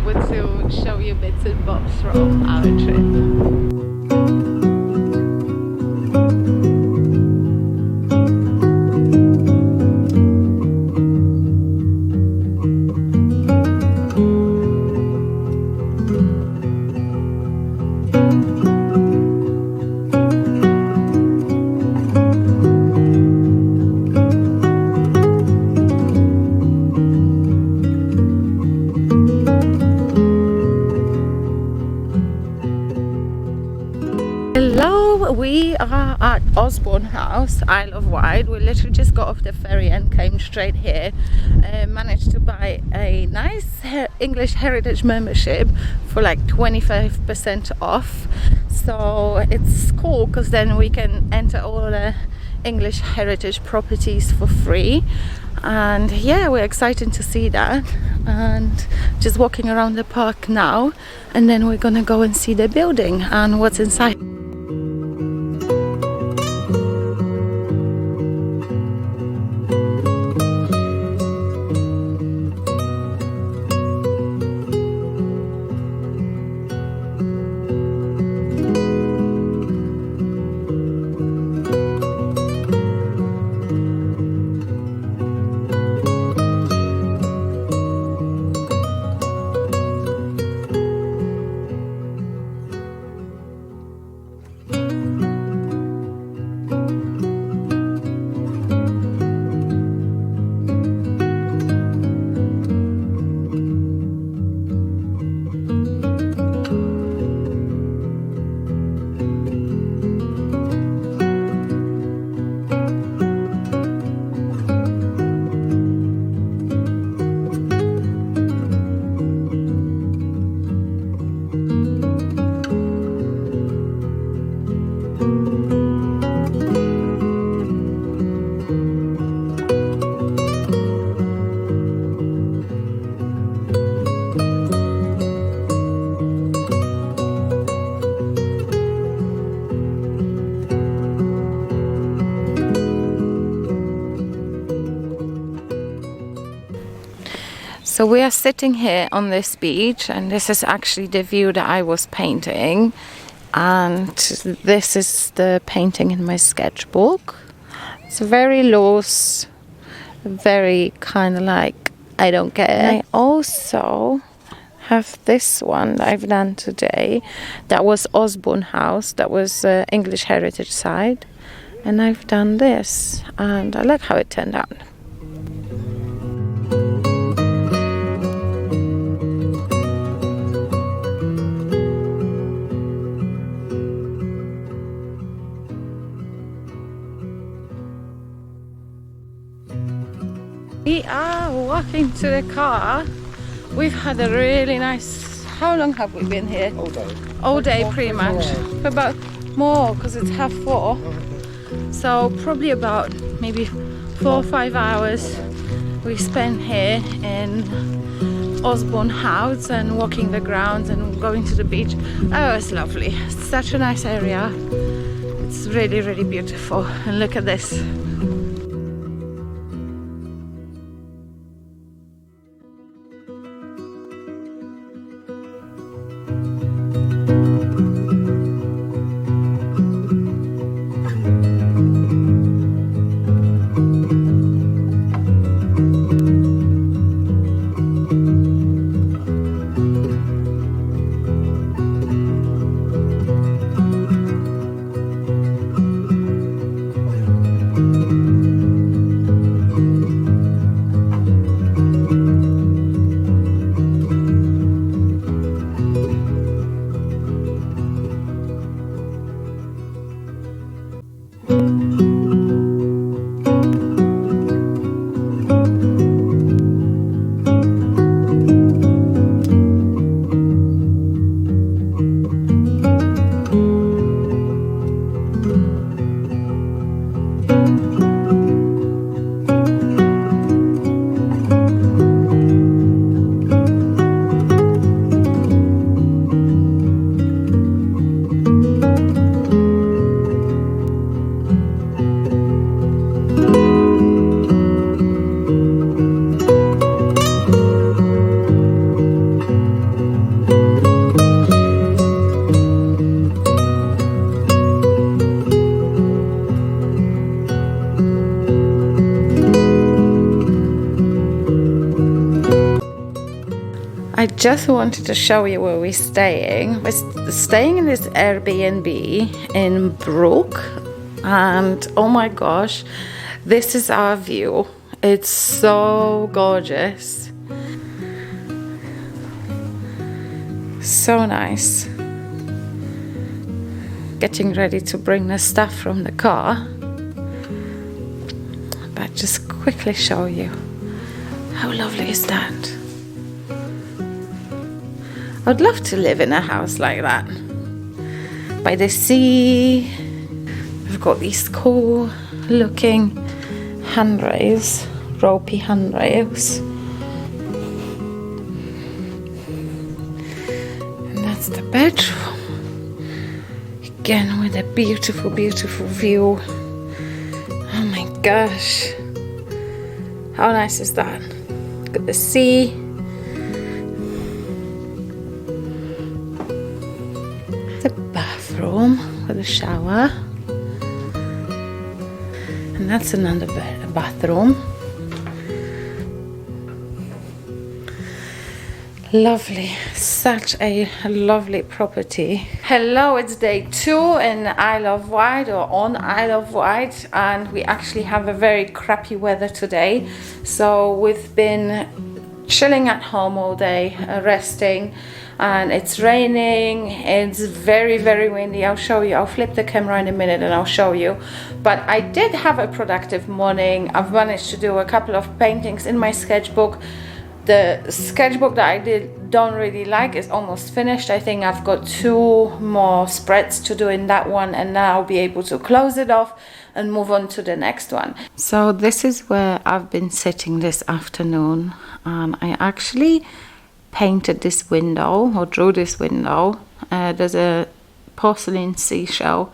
able to show you bits and bobs from our trip. Hello, we are at Osborne House, Isle of Wight. We literally just got off the ferry and came straight here. Managed to buy a nice English heritage membership for like 25% off. So it's cool because then we can enter all the English heritage properties for free. And yeah, we're excited to see that, and just walking around the park now, and then we're gonna go and see the building and what's inside. So we are sitting here on this beach, and this is actually the view that I was painting, and this is the painting in my sketchbook. It's very loose, very kind of like I don't care. I also have this one that I've done today. That was Osborne House, that was English heritage site, and I've done this, and I like how it turned out. We are walking to the car. We've had a really nice... How long have we been here? All day. All day, pretty much. For about more, because it's 4:30. So probably about maybe 4 or 5 hours we spent here in Osborne House and walking the grounds and going to the beach. Oh, it's lovely. It's such a nice area. It's really, really beautiful. And look at this. just wanted to show you where we're staying. We're staying in this Airbnb in Brook, and oh my gosh, this is our view. It's so gorgeous, so nice. Getting ready to bring the stuff from the car, but just quickly show you how lovely is that. I'd love to live in a house like that by the sea. We've got these cool looking handrails, ropey handrails, and that's the bedroom. Again with a beautiful, beautiful view. Oh my gosh, how nice is that? Look at the sea. The bathroom with a shower, and that's another bathroom. Lovely, such a lovely property. Hello, it's day 2 in Isle of Wight, or on Isle of Wight, and we actually have a very crappy weather today. So we've been chilling at home all day, resting, and it's raining. It's very, very windy. I'll show you. I'll flip the camera in a minute and I'll show you. But I did have a productive morning. I've managed to do a couple of paintings in my sketchbook. The sketchbook that I don't really like is almost finished. I think I've got 2 more spreads to do in that one, and now I'll be able to close it off and move on to the next one. So this is where I've been sitting this afternoon, and I actually painted this window, or drew this window. There's a porcelain seashell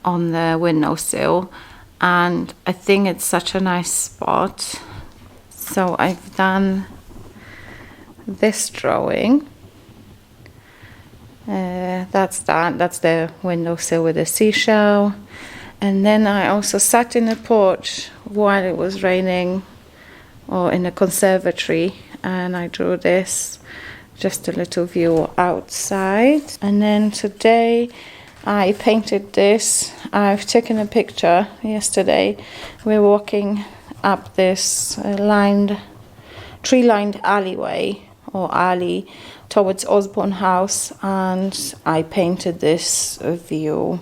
on the windowsill, and I think it's such a nice spot. So I've done this drawing. That's the windowsill with the seashell. And then I also sat in the porch while it was raining, or in the conservatory, and I drew this, just a little view outside. And then today I painted this. I've taken a picture yesterday. We're walking up this tree-lined alleyway, or alley, towards Osborne House, and I painted this view.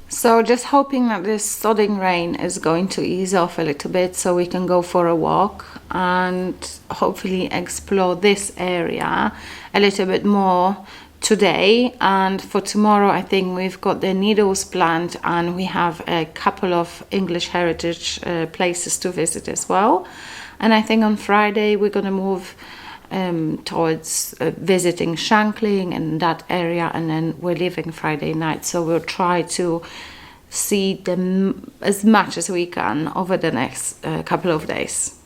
So just hoping that this sodding rain is going to ease off a little bit so we can go for a walk and hopefully explore this area a little bit more today. And for tomorrow, I think we've got the needles planned, and we have a couple of English heritage places to visit as well. And I think on Friday we're going to move towards visiting Shanklin and that area, and then we're leaving Friday night. So we'll try to see them as much as we can over the next couple of days.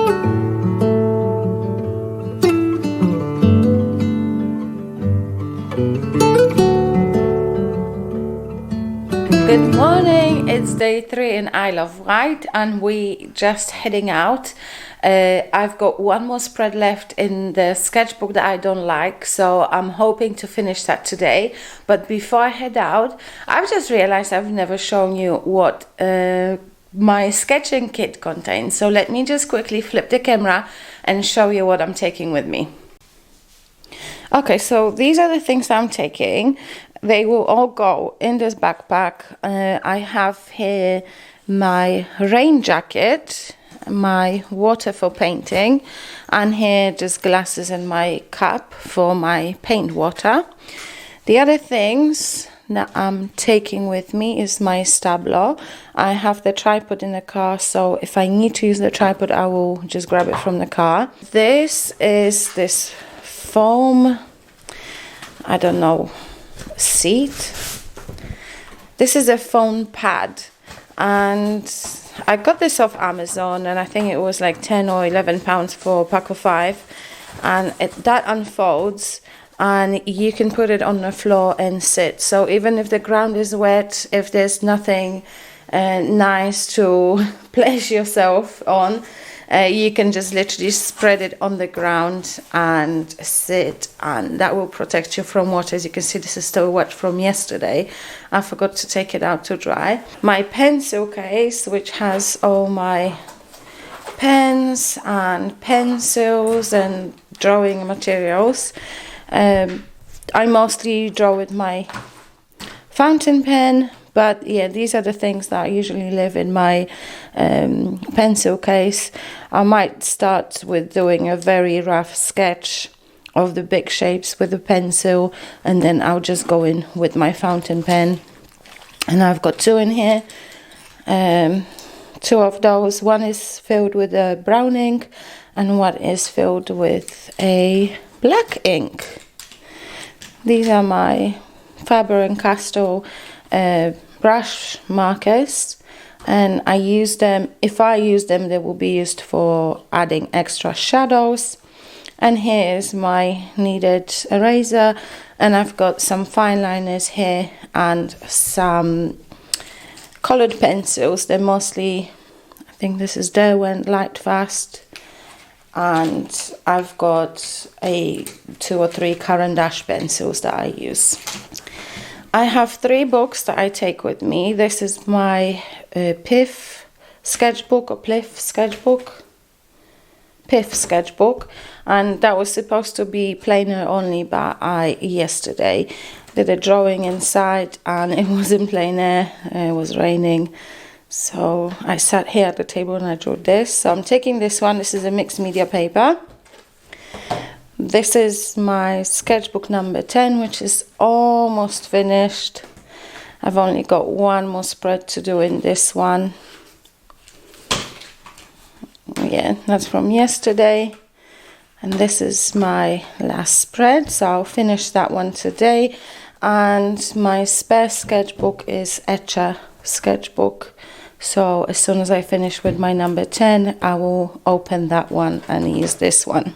Good morning, it's day 3 in Isle of Wight and we just heading out. I've got one more spread left in the sketchbook that I don't like, so I'm hoping to finish that today. But before I head out, I've just realized I've never shown you what my sketching kit contains. So let me just quickly flip the camera and show you what I'm taking with me. Okay, so these are the things I'm taking. They will all go in this backpack. I have here my rain jacket, my water for painting, and here just glasses and my cup for my paint water. The other things that I'm taking with me is my stabilo. I have the tripod in the car, so if I need to use the tripod, I will just grab it from the car. This is this foam, I don't know, seat. This is a foam pad and I got this off Amazon and I think it was like 10 or 11 pounds for a pack of 5, and that unfolds and you can put it on the floor and sit. So even if the ground is wet, if there's nothing nice to place yourself on, you can just literally spread it on the ground and sit, and that will protect you from water. As you can see, this is still wet from yesterday. I forgot to take it out to dry. My pencil case, which has all my pens and pencils and drawing materials. I mostly draw with my fountain pen, but yeah, these are the things that usually live in my pencil case. I might start with doing a very rough sketch of the big shapes with a pencil, and then I'll just go in with my fountain pen. And I've got 2 in here. 2 of those. One is filled with a brown ink and one is filled with a black ink. These are my Faber-and-Castell brush markers, and I use them. If I use them, they will be used for adding extra shadows. And here's my kneaded eraser, and I've got some fine liners here and some colored pencils. They're mostly, I think this is Derwent Light Fast, and I've got 2 or 3 Caran d'Ache pencils that I use. I have 3 books that I take with me. This is my Piff sketchbook, or Pliff sketchbook. Piff sketchbook, and that was supposed to be plainer only, but I yesterday did a drawing inside and it wasn't plainer. It was raining, so I sat here at the table and I drew this. So I'm taking this one. This is a mixed media paper. This is my sketchbook number 10, which is almost finished. I've only got one more spread to do in this one. Yeah, that's from yesterday. And this is my last spread, so I'll finish that one today. And my spare sketchbook is Etcher sketchbook. So as soon as I finish with my number 10, I will open that one and use this one.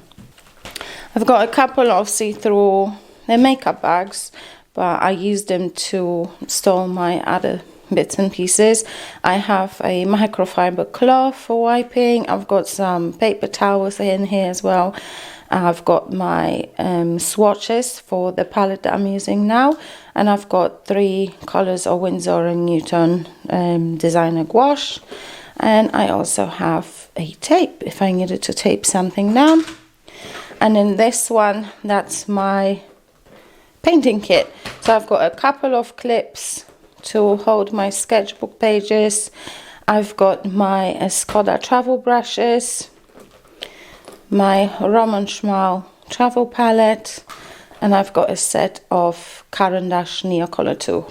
I've got a couple of see-through makeup bags, but I use them to store my other bits and pieces. I have a microfiber cloth for wiping. I've got some paper towels in here as well. I've got my swatches for the palette that I'm using now, and I've got 3 colors of Winsor and Newton designer gouache, and I also have a tape if I needed to tape something down. And in this one, that's my painting kit. So I've got a couple of clips to hold my sketchbook pages. I've got my Skoda travel brushes, my Roman Schmal travel palette, and I've got a set of Caran d'Ache Neocolor 2.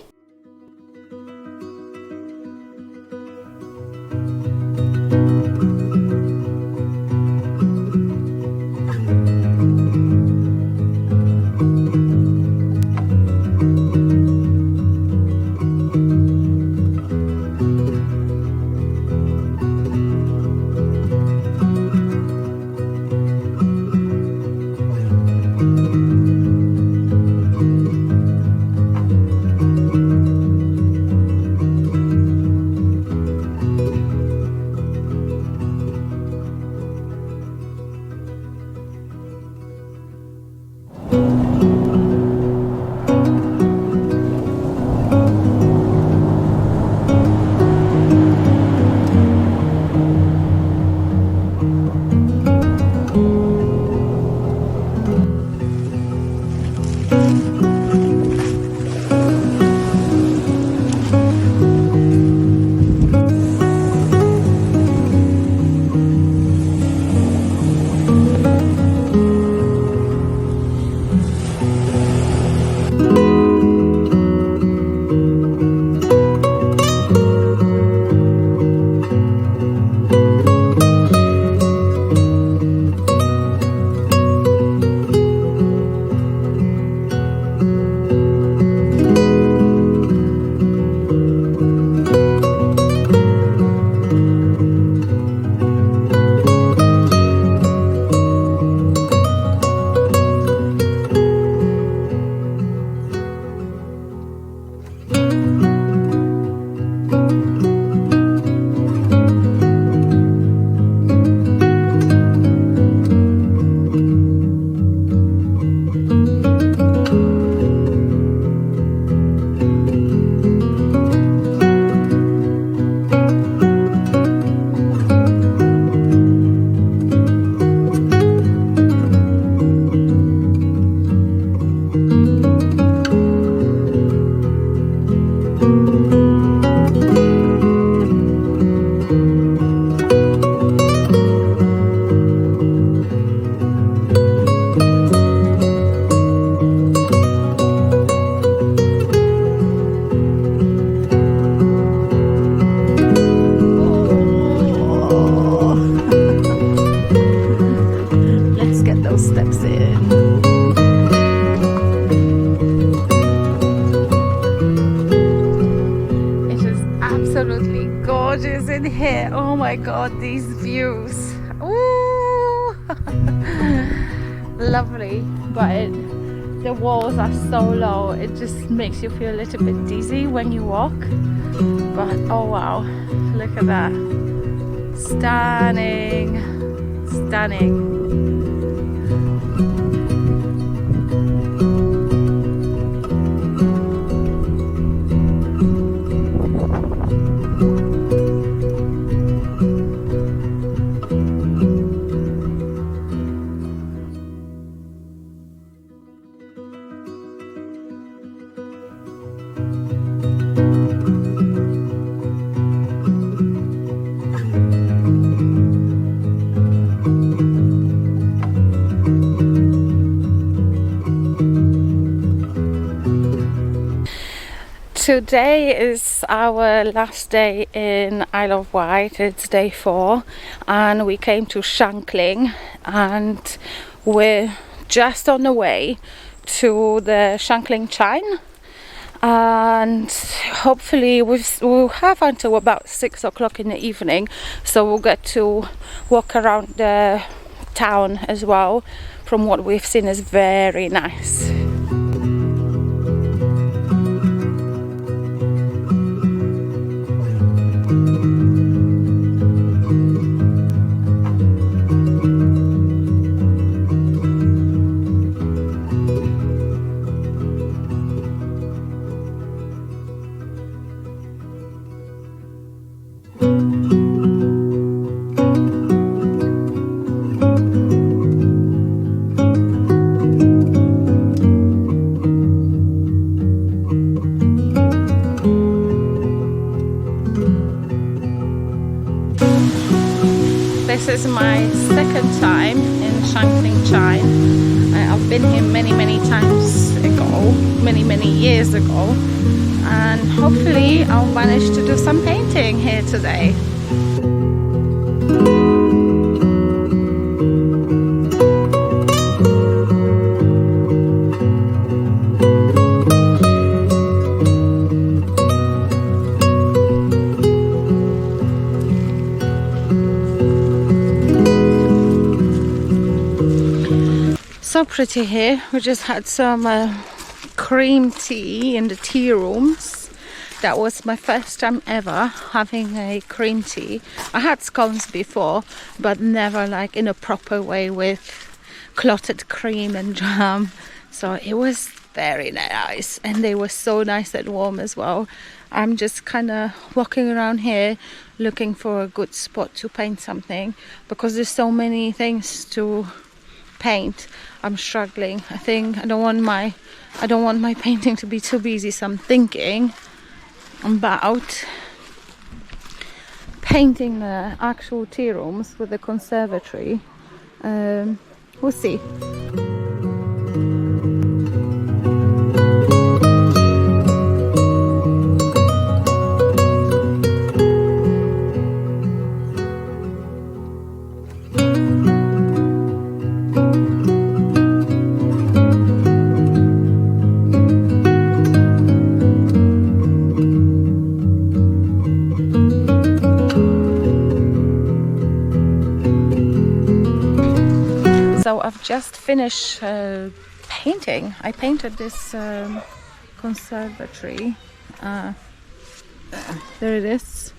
god, these views. Ooh. Lovely, but the walls are so low, it just makes you feel a little bit dizzy when you walk. But oh wow, look at that. Stunning, stunning. Today is our last day in Isle of Wight. It's day 4 and we came to Shanklin and we're just on the way to the Shanklin Chine, and hopefully we'll have until about 6 o'clock in the evening, so we'll get to walk around the town as well. From what we've seen is very nice. This is my second time in Shanklin Chine. I've been here many times ago, many years ago, and hopefully I'll manage to do some painting here today. So pretty here. We just had some cream tea in the tea rooms. That was my first time ever having a cream tea. I had scones before, but never like in a proper way with clotted cream and jam. So it was very nice, and they were so nice and warm as well. I'm just kind of walking around here looking for a good spot to paint something, because there's so many things to paint. I'm struggling. I think I don't want my painting to be too busy, so I'm thinking about painting the actual tea rooms with the conservatory. We'll see. So I've just finished painting. I painted this conservatory. There it is.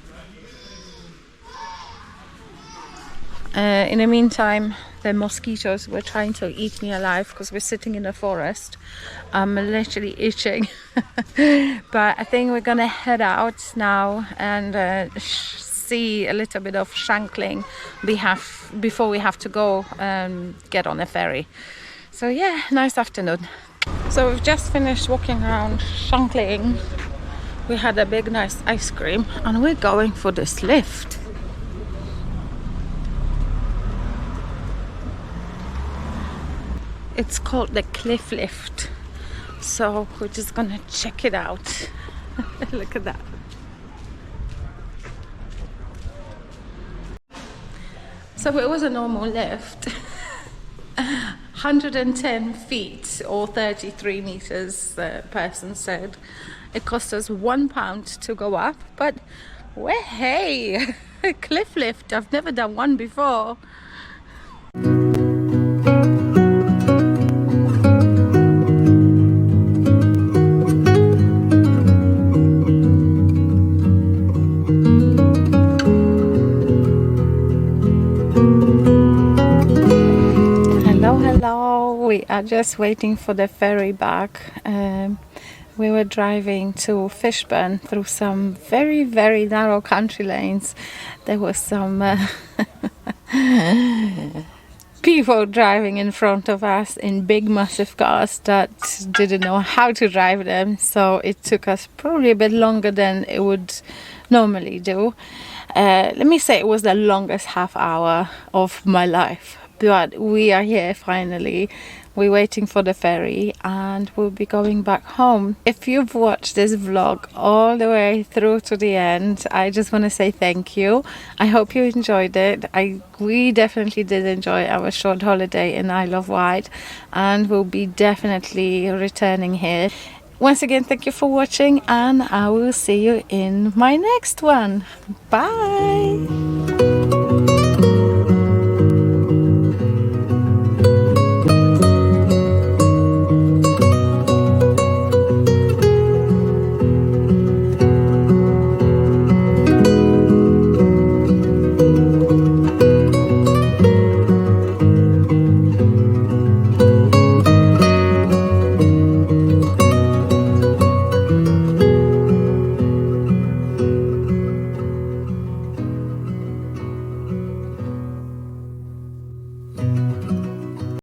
In the meantime, the mosquitoes were trying to eat me alive because we're sitting in a forest. I'm literally itching. But I think we're gonna head out now and see a little bit of Shanklin before we have to go and get on a ferry. So yeah, nice afternoon. So we've just finished walking around Shanklin. We had a big nice ice cream and we're going for this lift. It's called the cliff lift, so we're just gonna check it out. Look at that. So it was a normal lift. 110 feet or 33 meters, the person said. It cost us £1 to go up, but Well, hey, cliff lift. I've never done one before. Hello, we are just waiting for the ferry back. We were driving to Fishburn through some very, very narrow country lanes. There was some people driving in front of us in big, massive cars that didn't know how to drive them. So it took us probably a bit longer than it would normally do. Let me say it was the longest half hour of my life. But we are here finally. We're waiting for the ferry and we'll be going back home. If you've watched this vlog all the way through to the end, I just want to say thank you. I hope you enjoyed it. We definitely did enjoy our short holiday in Isle of Wight, and we'll be definitely returning here. Once again, thank you for watching, and I will see you in my next one. Bye!